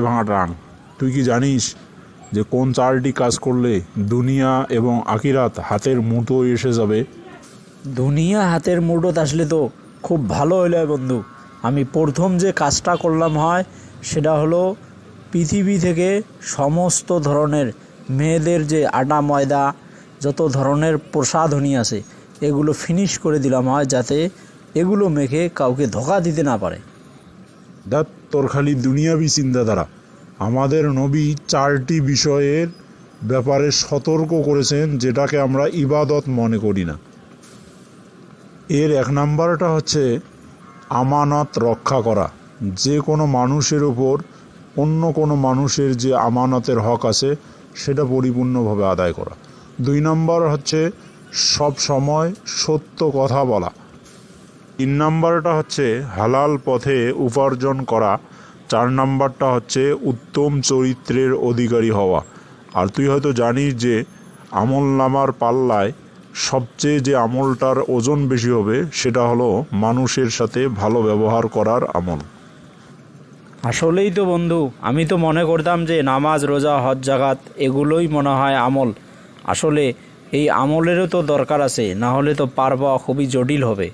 ভাঙাটাং, তুই কি জানিস যে কোন 4টি কাজ করলে দুনিয়া এবং আখিরাত হাতের মুঠোয় এসে যাবে? দুনিয়া হাতের মুঠোত আসলে তো খুব ভালো হইল বন্ধু। আমি প্রথম যে কাজটা করলাম হয় সেটা হলো পৃথিবী থেকে সমস্ত ধরনের মেয়েদের যে আটা ময়দা যত ধরনের প্রসাধনী আছে এগুলো ফিনিশ করে দিলাম হয়, যাতে এগুলো মেখে কাউকে ধোঁকা দিতে না পারে। দেখ, তোর খালি দুনিয়াবি চিন্তাধারা। আমাদের নবী 4টি বিষয়ের ব্যাপারে সতর্ক করেছেন যেটাকে আমরা ইবাদত মনে করি না। এর 1 নাম্বারটা হচ্ছে আমানত রক্ষা করা। যে কোনো মানুষের উপর অন্য কোনো মানুষের যে আমানতের হক আছে সেটা পরিপূর্ণভাবে আদায় করা। 2 নাম্বার হচ্ছে সব সময় সত্য কথা বলা। 3 নাম্বারটা হচ্ছে হালাল পথে উপার্জন করা। 4 নাম্বারটা হচ্ছে উত্তম চরিত্রের অধিকারী হওয়া। আর তুই হয়তো জানিস যে আমল নামার পাল্লায় সবচেয়ে যে আমলটার ওজন বেশি হবে সেটা হলো মানুষের সাথে ভালো ব্যবহার করার আমল। আসলেই তো বন্ধু, আমি তো মনে করতাম যে নামাজ রোজা হজ জাকাত এগুলোই মনে হয় আমল। আসলে এই আমলেরও তো দরকার আছে, না হলে তো পার পাওয়া খুবই জটিল হবে।